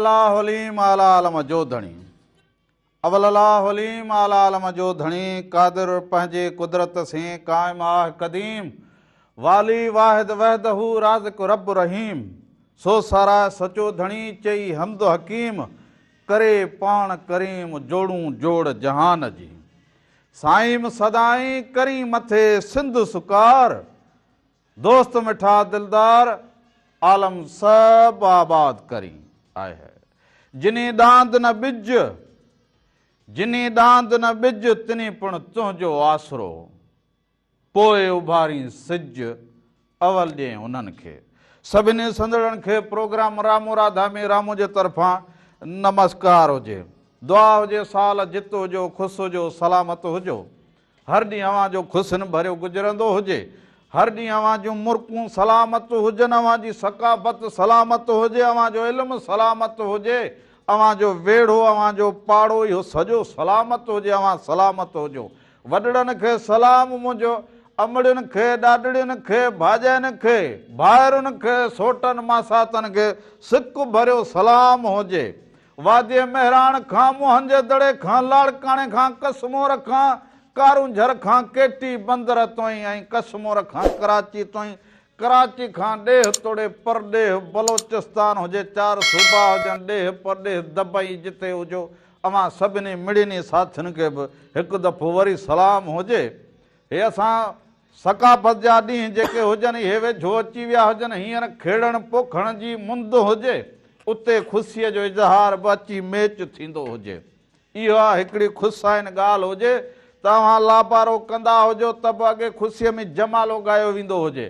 अवललाहुलीम आलालम जो धणी अवललाहुलीम आलालम जो धणी कादिर पंहिंजे कुदरत से कायम आह कदीम वाली वाहिद वहदहू राज़िक रब रहीम सो सारा सचो धणी चई हमद हकीम करे पाण करीम जोड़ूं जोड़ जहान जी साईं सदाई करी मथे सिंध सुकार दोस्त मिठा दिलदार आलम सब आबाद करी आए है जिनी दांद न बिज जिनी दांद न बिज तिनी पण तुंहिंजो आसरो पोइ उभारी सिज अवल ॾे उन्हनि खे सभिनी संदड़नि खे प्रोग्राम रामू राधा में रामू जे तरफ़ां नमस्कार हुजे दुआ हुजे साल जित हुजो ख़ुशि हुजो सलामत हुजो हर ॾींहुं अव्हां जो ख़ुशिन भरियो गुज़रंदो हुजे हर ॾींहुं अव्हां जूं मुर्कूं सलामत हुजनि अव्हां जी सकाफ़त सलामत हुजे अव्हां जो इल्मु सलामत हुजे अव्हां जो वेढ़ो अव्हां जो पाड़ो इहो सॼो सलामत हुजे अव्हां सलामत हुजो वॾड़नि खे सलाम मुंहिंजो अमड़ियुनि खे ॾाॾड़ियुनि खे भाॼाइनि खे भाइरुनि खे सोटनि मासातनि खे सिक भरियो सलाम हुजे वादीअ मेहराण खां मोहन जे दड़े खां लाड़काणे खां कसमोर खां कारूंझर खां केटी बंदर तोईं ऐं कसमोर खां कराची तोईं कराची खां ॾेह तोड़े परॾेह बलोचिस्तान हुजे चारि सूबा हुजनि ॾेह परॾेह दबई जिते हुजो अव्हां सभिनी मिड़िनी साथियुनि खे बि हिकु दफ़ो वरी सलाम हुजे हे असां सकाफ़त जा ॾींहं जेके हुजनि इहे वेझो अची विया हुजनि हींअर खेड़ण पोखण जी मुंद हुजे उते ख़ुशीअ जो इज़हार बि अची मैच थींदो हुजे इहा हिकिड़ी ख़ुशाइनि ॻाल्हि हुजे तव्हां लापारो कंदा हुजो त बि अॻे ख़ुशीअ में जमालो ॻायो वेंदो हुजे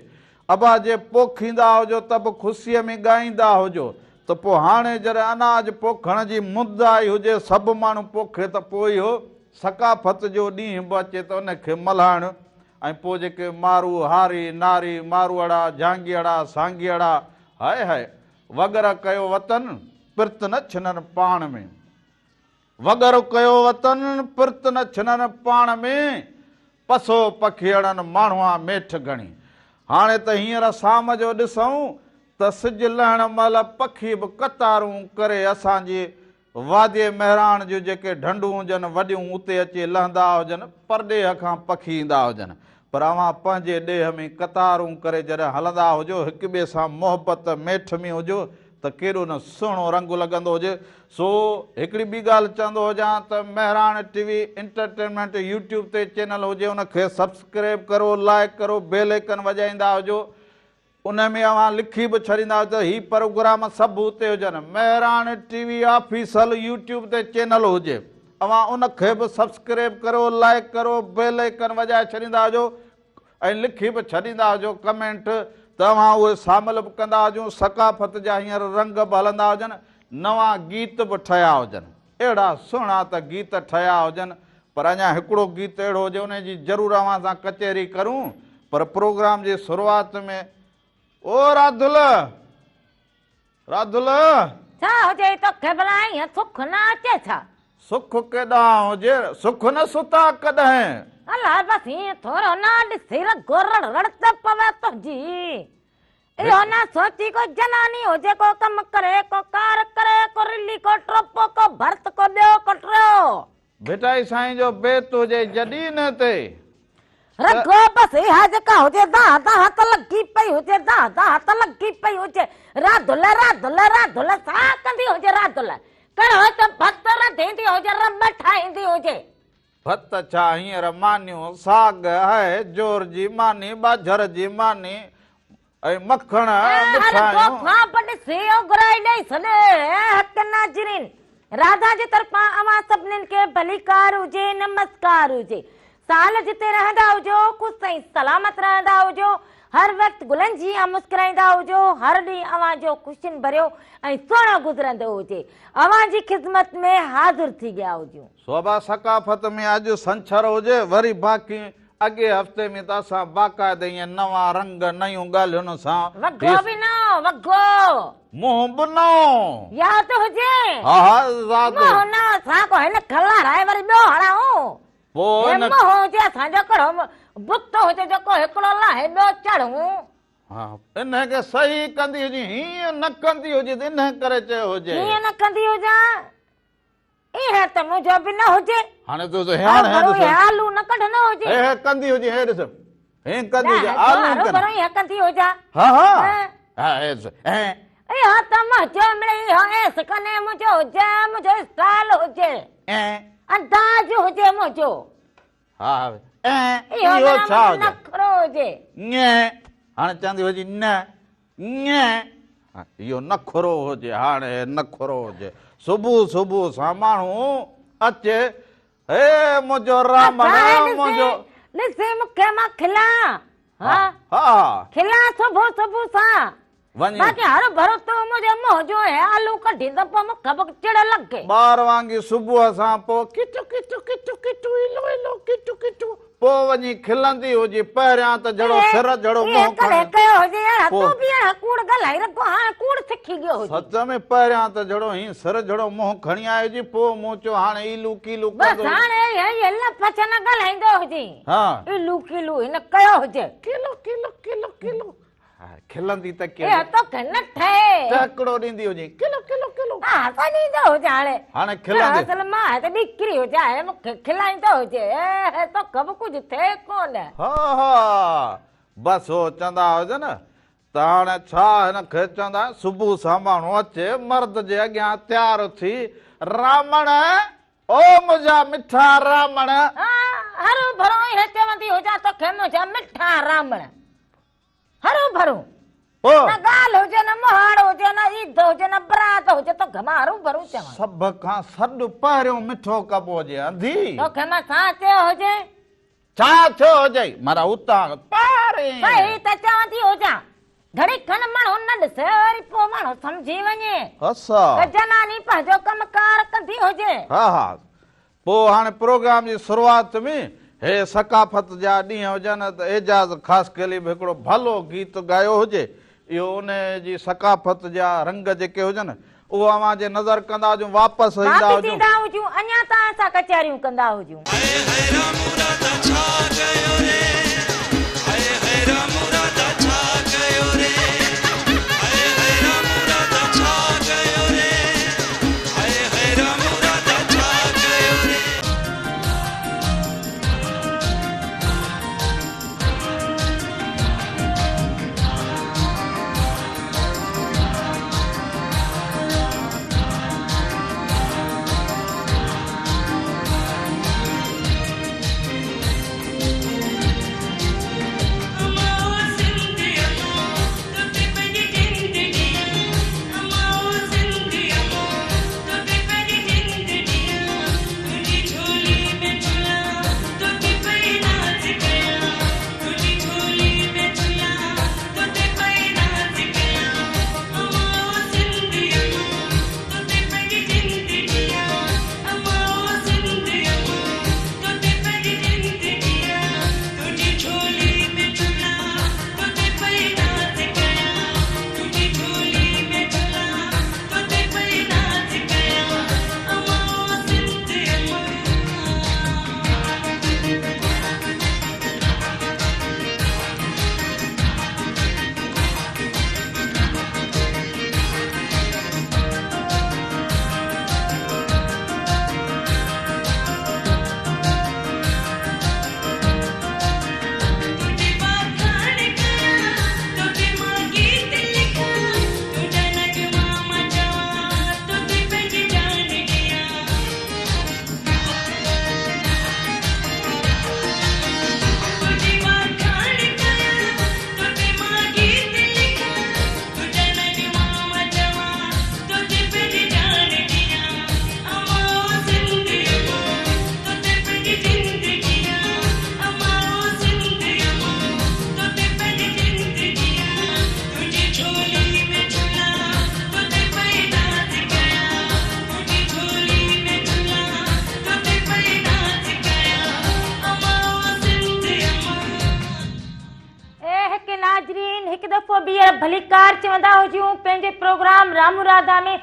अबा जे पोखींदा हुजो त बि ख़ुशीअ में ॻाईंदा हुजो त पोइ हाणे जॾहिं अनाज पोखण जी मुद आई हुजे सभु माण्हू पोखे त पोइ इहो सकाफ़त जो ॾींहुं बि अचे त उनखे मल्हाइणु ऐं पोइ जेके मारू हारी नारी मारूअड़ा झांगिअड़ा सांगिअड़ा हाय हाय वगर कयो वतन पिर्त न छिननि पाण में वगर कयो वतन पिर्त न छिननि पाण में पसो पखियड़नि माण्हूअ मेठ घणी हाणे त हींअर शाम जो ॾिसूं त सिज लहण महिल पखी बि कतारूं करे असांजी वादीअ मेहराण जूं जेके ढंढूं हुजनि वॾियूं उते अची लहंदा हुजनि परॾेह खां पखी ईंदा हुजनि पर अव्हां पंहिंजे ॾेह में कतारूं करे जॾहिं हलंदा हुजो हिक ॿिए सां मोहबत मेठ में हुजो त केॾो न सुहिणो रंग लॻंदो हुजे सो हिकिड़ी ॿी ॻाल्हि चवंदो हुजां त मेहराण टीवी एंटरटेनमेंट यूट्यूब ते चैनल हुजे उनखे सब्सक्राइब करो लाइक करो बेल आइकन वॼाईंदा हुजो उन में अव्हां लिखी बि छॾींदा हुजो त हीअ प्रोग्राम सभु उते हुजनि मेहराण टीवी ऑफिशियल यूट्यूब ते चैनल हुजे अव्हां उनखे बि सब्सक्राइब करो लाइक करो बेल आइकन वॼाए छॾींदा हुजो ऐं लिखी बि छॾींदा हुजो कमेंट त अव्हां उहे शामिल बि कंदा हुजो सकाफ़त जा हींअर रंग बि हलंदा हुजनि नवां गीत बि ठहिया हुजनि अहिड़ा सुहिणा त गीत ठहिया हुजनि पर अञा हिकिड़ो गीत अहिड़ो हुजे उन जी ज़रूरु अव्हां सां कचहरी करूं पर प्रोग्राम जी शुरूआत में ओ राधुल राधुल छा हुजे तोखे भला हीअं सुख न अचे छा सुख केॾांहुं हुजे सुख न सुता कॾहिं अलाए बसि हीअं थोरो न ॾिसी गोरड़ रड़त पवे तुंहिंजी इहो न सोची को जनानी हुजे को कमु करे को कार करे को रिली को ट्रोपो को भर्त को ॿियो को टियों बेटा साईं जो बेत हुजे जॾहिं न ते रगो बसि इहा जेका हुजे दाह दाह त लॻी पई हुजे दाह दाह त लॻी पई हुजे राधुल राधुल राधुल छा कंदी हुजे राधुल कहिड़ो त भत रधींदी हुजे रब ठाहींदी हुजे भत छा हींअर मानियूं साग आहे जोर जी मानी बाझर जी मानी ऐं मखण राधा जे तरफ़ां अव्हां सभिनीनि खे भलीकार हुजे नमस्कार हुजे साल जिते रहंदा हुजो ख़ुशि ऐं सलामत रहंदा हुजो हर वक़्तु गुलनि जी मुस्कुराईंदा हुजो हर ॾींहुं अव्हां जो ख़ुशियुनि भरियो ऐं सुहिणो गुज़रंदो हुजे अव्हां जी ख़िदमत में हाज़िर थी विया हुजूं सोभा सकाफ़त में अॼु संछर हुजे वरी बाक़ी अॻे हफ़्ते में त असां बाक़ाइदा ईअं नवां रंग नयूं ॻाल्हियुनि सां वॻो बि न वॻो मुंहुं बि न यादि हुजे हा हा मुंहुं न असां को हिन खलाराए वरी ॿियो हणाऊं पोइ मुंहुं हुजे असांजो कहिड़ो बुत हुजे जेको हिकिड़ो लाहे ॿियो चढ़ूं हाँ इनखे सही कंदी हुजे हीअं न कंदी हुजे त इन करे चयो हुजे हीअं न कंदी हुजां इहे त मुंहिंजो बि न हुजे हाणे तूं हाणे हे आलू न कढंदो हुजे हे कंदी हुजे हे ॾिस हे कंदी हुजे आलू बरो इहे कंदी हुजां हा हा हा हे इहो त मुंहिंजो मिड़ई इहो एस कने मुंहिंजो हुजे मुंहिंजो स्टाइल हुजे अंदाज़ हुजे मुंहिंजो हा इहो छा नखरो हुजे हाणे चवंदी हुजे न इहो नखरो हुजे हाणे नखरो हुजे सुबुह सुबुह सां माण्हू अचे हे मुंहिंजो रामण मुंहिंजो ॾिसी मूंखे मां खिलां हा हा खिलां सुबुह सुबुह सां बाक़ी हर भरो तो मुंहिंजे मुंहुं जो है आलू कढी त पोइ मूंखे बि चिड़ लॻे ॿार वांगी सुबुह सां पोइ किचु किचु किचु किचु इलो इलो किचु किचु पोइ वञी खिलंदी हुजे पहिरियां त जहिड़ो सिर जहिड़ो मुंहुं कयो हुजे तूं बि कूड़ ॻाल्हाई रखो हाणे कूड़ सिखी वियो हुजे सच में पहिरियां त जहिड़ो हीअं सिर जहिड़ो मुंहुं खणी आयो हुजे पोइ मूं चयो हाणे इलू कीलू बसि हाणे लफ़ न ॻाल्हाईंदो हुजे हा इलू कीलू हिन कयो हुजे किलो किलो किलो किलो खिलंदी त तोखे न ठहे तकिड़ो ॾींदी हुजे किलो किलो किलो हा त ॾींदो हुजे हाणे खिलंदी असल मां त ॾिकरी हुजे हाणे मूंखे खिलाईंदो हुजे तोखे बि कुझु थिए कोन हा हा बसि हो चवंदा हुजे न त हाणे छा हिनखे चवंदा सुबुह सां माण्हू अचे मर्द जे अॻियां तयारु थी रामण ओ मुंहिंजा मिठा रामण हरू भरो इहे चवंदी हुजां तोखे मुंहिंजा मिठा रामण हरू भरू न ॻाल्हि हुजे न मुहाड़ हुजे न ईद हुजे न बरात हुजे तोखे मां हरू भरू चवां सभ खां सॾु पहिरियों मिठो कबो हुजे अंधी तोखे मां छा चयो हुजे छा थियो हुजे माना उतां पहिरीं सही त चवंदी हुजां घड़ी खन माण्हू न ॾिसे वरी पोइ माण्हू सम्झी वञे असा त जनानी पंहिंजो कमकार कंदी हुजे हा हा पोइ हाणे प्रोग्राम जी शुरूआत में हे सकाफ़त जा ॾींहं हुजनि त एजाज़ ख़ासि केली बि हिकिड़ो भलो गीत ॻायो हुजे इहो उन जी सकाफ़त जा रंग जेके हुजनि उहो अवां जे नज़र कंदा हुजूं वापसि ईंदा हुजूं अञा त असां कचहरियूं कंदा हुजूं भलीकार चवंदा हुजूं पंहिंजे प्रोग्राम रामू राधा में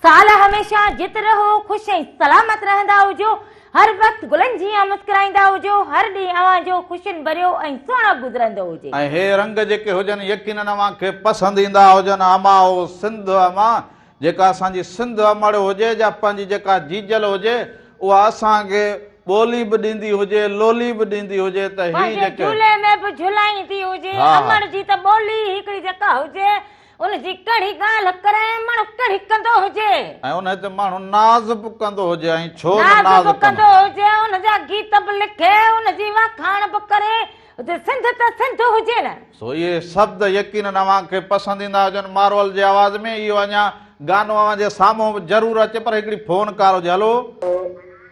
साल हमेशा जित रहो खुश ऐं सलामत रहंदा हुजो हर वक्त गुलनि जी मुस्कुराईंदा हुजो, हर ॾींहुं अव्हां जो ख़ुशियुनि भरियो ऐं सुहिणो गुज़रंदो हुजे। ऐं हे रंग जेके हुजनि यकीनन अव्हांखे पसंदि ईंदा हुजनि। अमाओ सिंध अमा जेका असांजी सिंध अमड़ हुजे या पंहिंजी जेका जीजल हुजे उहा असांखे ॿोली बि ॾींदी हुजे, लोली बि ॾींदी हुजे त ही जेके झूले में बि झुलाईंदी हुजे। अमड़ जी त ॿोली हिकिड़ी जेका हुजे उनजी कड़ी ॻाल्हि करे माण्हू कड़ी कंदो हुजे ऐं उन ते माण्हू नाज़ बि कंदो हुजे। ऐं छो नाज़ बि कंदो हुजे, उनजा गीत बि लिखे, उनजी वाखाण बि करे। सिंध त सिंध हुजे न। सो इहे शब्द यकीनन अव्हांखे पसंदि ईंदा हुजनि। मारवल जे आवाज़ में इहो अञा गानो अव्हां जे साम्हूं ज़रूरु अचे, पर हिकिड़ी फोन कार हुजे। हलो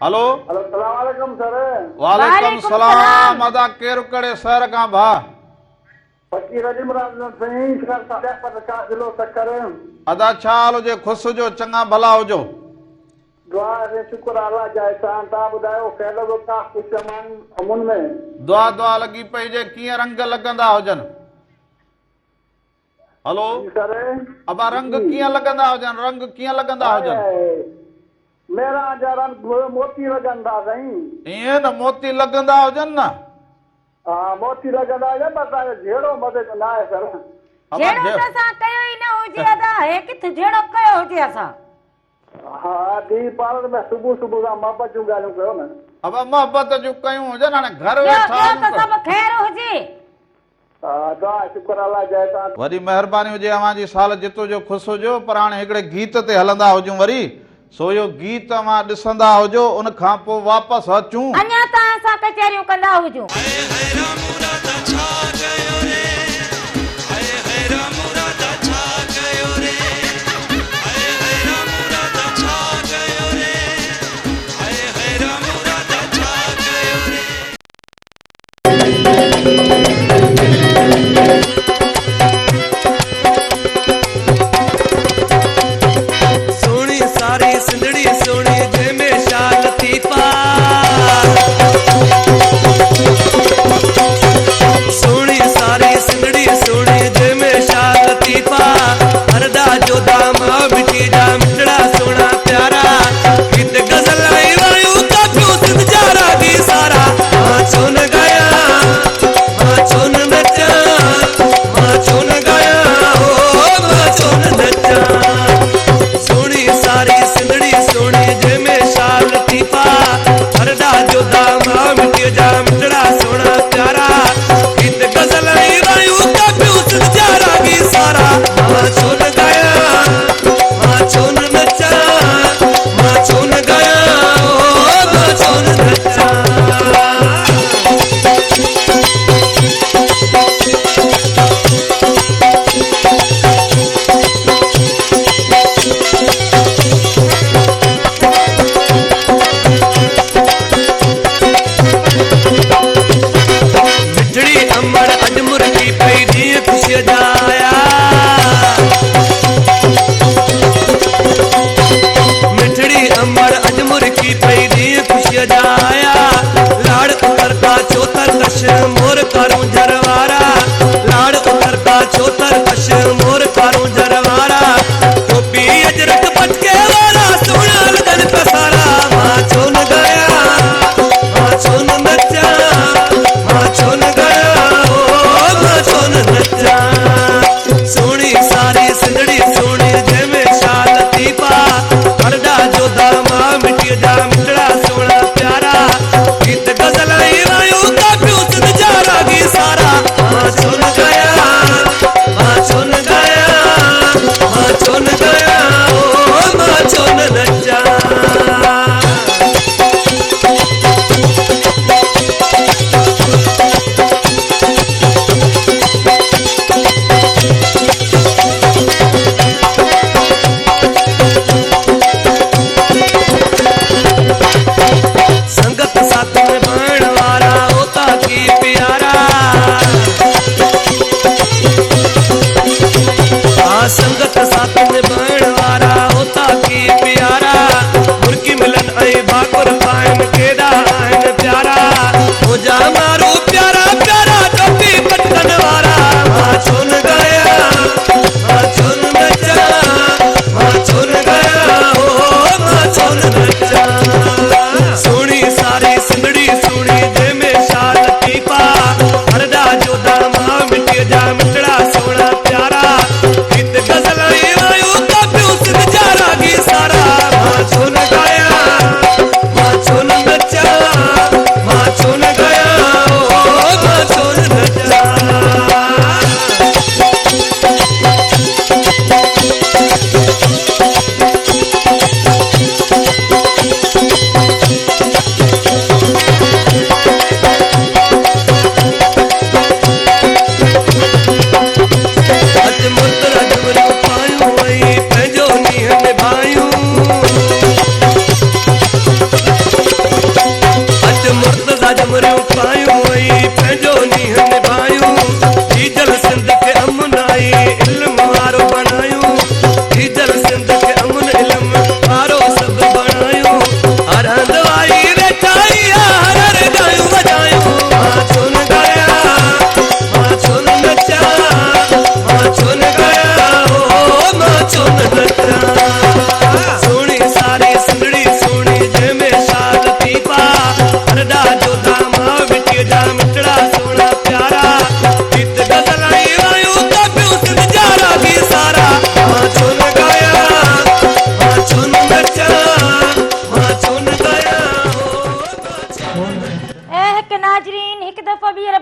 हलो अस्सलाम वालेकुम सर। वालेकुम सलाम। अदा केरु कड़े शहर खां भा? फकीर अली मुराद सही सर साडे पर का जिलो तकर। अदा छा हाल हुजे? ख़ुशि हुजो, चङा भला हुजो। दुआ रे शुक्र अल्लाह जा एहसान। ता बुधायो कैलो का कुछ अमन में दुआ दुआ लगी पई जे कीअं रंग लॻंदा हुजनि? हलो सर अबा रंग कीअं लॻंदा हुजनि? रंग कीअं लॻंदा हुजनि? मेरा जा रंग मोती लॻंदा साईं। ईअं न मोती लॻंदा हुजनि न? हा मोती लॻंदा हुजनि, पर जहिड़ो मदद न आहे सर। जहिड़ो त असां कयो ई न हुजे। अदा हे किथे जहिड़ो कयो हुजे असां। हा दी पार्लर में सुबुह सुबुह खां मोहबत जूं ॻाल्हियूं कयो न। अब मोहबत जूं कयूं हुजनि, हाणे घर ॿियो वेठा त सभु ख़ैर हुजे। हा दुआ शुक्र अल्लाह जा एहसान। वरी महिरबानी हुजे अव्हां जी साल जितो जो ख़ुशि हुजो। पर हाणे हिकिड़े गीत ते हलंदा हुजूं वरी। सो इहो गीत अव्हां ॾिसंदा हुजो, उन खां पोइ वापसि अचूं। अञा त असां कचहरियूं कंदा हुजूं। संगत साथ में जा मिठड़ा सोना प्यारा गीत गजल वायु तो प्यूस नजारा की सारा मां चुन गया मां चुन नचा मां चुन गया ओ मां चुन नचा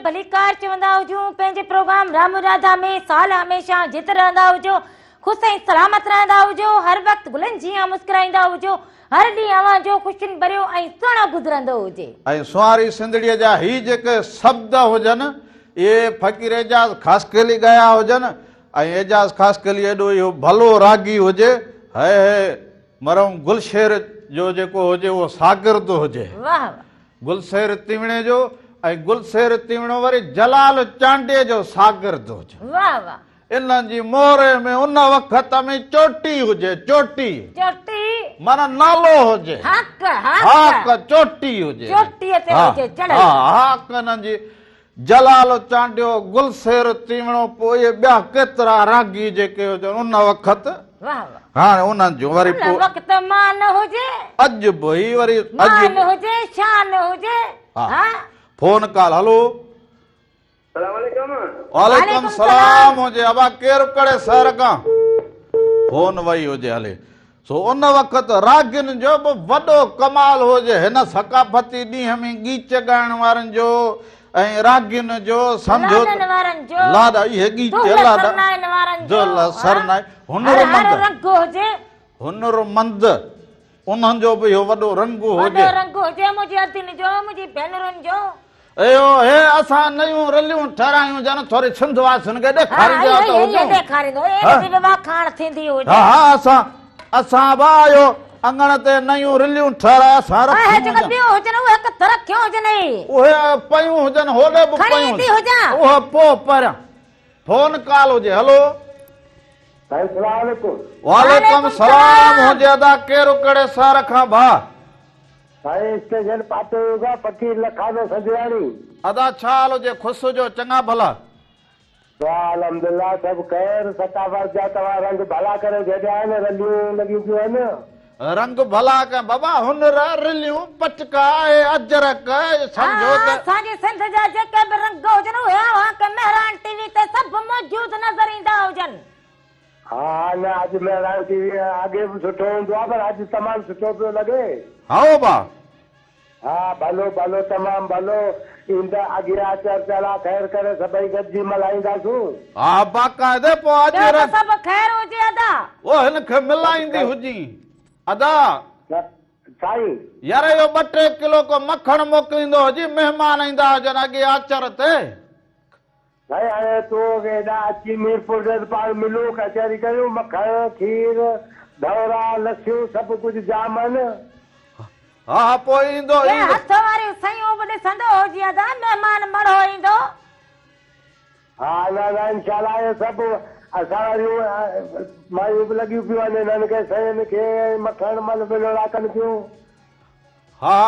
भलीकार चवंदा हुजूं पंहिंजे प्रोग्राम राम राधा में साल हमेशा जित रहंदा हुजो ख़ुशि ऐं सलामत रहंदा हुजो हर वक़्तु गुलनि जीअं मुस्कुराईंदा हुजो हर ॾींहुं अव्हां जो ख़ुशियुनि भरियो ऐं सुहिणो गुज़रंदो हुजे ऐं सुवारी सिंधड़ीअ जा ही जेके शब्द हुजनि इहे फ़क़ीर एजाज़ ख़ासकेली ॻाया हुजनि ऐं एजाज़ ख़ासकेली एॾो इहो भलो रागी हुजे है मरम गुलशेर जो जेको हुजे उहो शागिर्द हुजे वाह गुलशेर तीवणे जो ऐं गुलशेर तीवणो वरी जलाल चांडे जो शागिर्द हुजे वाह वाह इन्हनि जी मोहरे में उन वक़्त में चोटी हुजे चोटी चोटी माना नालो हुजे हक हाक चोटी हुजे चोटीअ ते हुजे चढ़ल हाक इन्हनि जी जलाल चांडियो गुलशेर तीवणो पोइ इहे ॿिया केतिरा रागी जेके हुजनि उन वक़्त वाह वाह हाणे उन्हनि जो वरी उन वक़्त मान हुजे अॼु बि वरी मान हुजे शान हुजे हा फोन कॉल हलो सलाम अलैकुम वालेकुम सलाम हुजे अबा केरु कड़े शहर खां फोन वई हुजे हले सो उन वक़्त रागिन जो बि वॾो कमाल हुजे हिन सकाफ़ती ॾींहं में गीच ॻाइण वारनि जो ऐं रागिन जो सम्झो लाॾनि वारनि जो लाॾा इहे गीच सरनाइनि वारनि जो सरनाइ हर रंग हुजे हुनरमंद उन्हनि जो बि इहो वॾो रंग हुजे वॾो रंग हुजे मुंहिंजी अदियुनि जो मुंहिंजी भेनरुनि जो एयो हे असां नयूं रलियूं ठारायूं जन थोरी सिंध वासियुनि खे ॾेखारींदा त हुजूं ॾेखारींदो एॾी बि वाखाण थींदी हुजे हा हा असां बि आयो अंगण ते नयूं रिलियूं ठाराए असां रखियूं ॿियो हुजनि उहे हक़ रखियो हुजनि उहे पयूं हुजनि होॾे बि पयूं उहे पोइ परियां फोन कॉल हुजे हलो वालेकुम सलाम हुजे अदा केरु कड़े शहर खां भाउ साईं स्टेशन पातो होगा फकीर लखानो सजवाणी अदा छा हाल हुजे ख़ुशि जो चङा भला अल्हम्दुलिल्लाह सब खैर सकाफत जा तव्हां रंग भला करे छॾिया आहिनि रलियूं लॻियूं पियूं आहिनि रंग भला कयो बाबा हुनर रिलियूं पटका अजरक सम्झो त असांजे सिंध जा जेके बि रंग हुजनि उहे अव्हां खे मेहरान टीवी ते सभु मौजूद नज़र ईंदा हुजनि हाँ न अॼु मेहरान टीवी आगे बि सुठो हूंदो आहे पर अॼु तमामु सुठो पियो लॻे हा बा हा भलो भलो तमामु भलो ईंदा अॻियां चर्चा ख़ैर करे सभई गॾिजी मल्हाईंदासूं हा बाक़ाइदे पोइ अॼु सभु ख़ैर हुजे अदा उहो हिनखे मिलाईंदी हुजी अदा साईं यार इहो 2-3 किलो को मखण मोकिलींदो हुजी महिमान ईंदा हुजनि अॻे आचर ते भाई हाणे तूं हेॾा अची मीरपुर जे पाण मिलूं कचहरी कयूं मखण खीर दौरा लस्सियूं सभु कुझु जाम आहिनि हा पोइ ईंदो हथ वारियूं सयूं बि ॾिसंदो हुजी अदा महिमान मड़ो ईंदो हा न इंशाल्लाह इहे सभु असां वरियूं मायूं बि लॻियूं पियूं आहिनि हिननि खे सयुनि खे मखण मल मिलड़ा कनि पियूं हा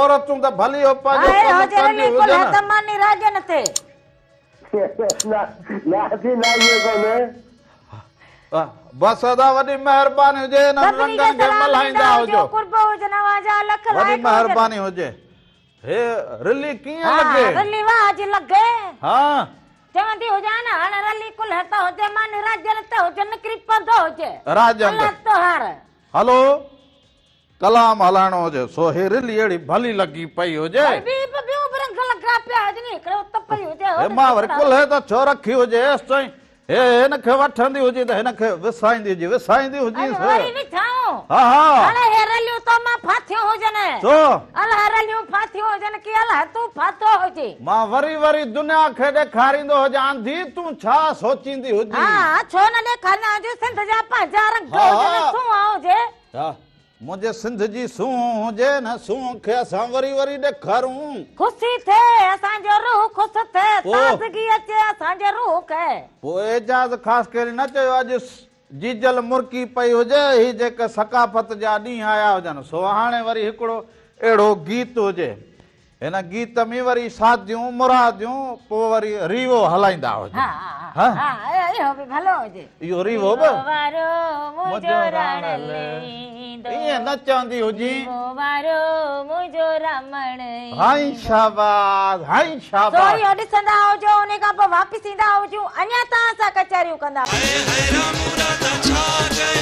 औरतूं त भली हो राजन ते बस अदा वॾी महिरबानी हुजे रंगनि खे मल्हाईंदा हुजो वॾी महिरबानी हुजे हे रिली कीअं लॻे रिली वाज लॻे हा चवंदी हुजां न हाणे रली कुल्ह त हुजे मन राजन त हुजे निकिरी पवंदो हुजे राजन अलाह तो हार हलो कलाम हलाइणो हुजे सो हे रिली अहिड़ी भली लॻी पई हुजे ॿियो रंग लॻा पिया हुजनि हिकिड़ो तपई हुजे हे मां वरी कुल्ह त छो रखी हुजे एसि ताईं हे हिनखे वठंदी हुजे त हिनखे विसाईंदी हुजे वरी विछाऊं हा हा हाणे हे रलियूं त मां फाथियूं हुजनि छो अलाह रलियूं फाथियूं हुजनि की अलाह तूं फाथो हुजे मां वरी दुनिया खे ॾेखारींदो हुजां आंधी तूं छा सोचींदी हुजे हा छो न ॾेखारींदा हुजे सिंध जा पंहिंजा रंग हा। हुजनि सूंहं हुजे हा मुंहिंजे सिंध जी सूंहं हुजे न सूंहं खे असां वरी ॾेखारूं ख़ुशी थिए असांजो रूह ख़ुशि थिए पोइ? ताज़गी अचे असांजे रूह खे पोइ एजाज़ ख़ासि करे न चयो अॼु जीजल मुर्की पई हुजे ही जेके सकाफ़त जा ॾींहं आया हुजनि सो हाणे वरी हिकिड़ो अहिड़ो गीत हुजे हिन गीत में वरी शादियूं मुरादियूं पोइ वरी रीवो हलाईंदा हुजे हा हा? हा इहो बि भलो हुजे इहो रीवो बि वारो मुंहिंजो रण लेंदो ईअं न चवंदी हुजी वारो मुंहिंजो रमण हाई शाबाश हाई सो शाबाश इहो ॾिसंदा हुजो उन खां पोइ वापसि ईंदा हुजूं अञा तव्हां सां कचहरियूं कंदा है राम राधा छा गए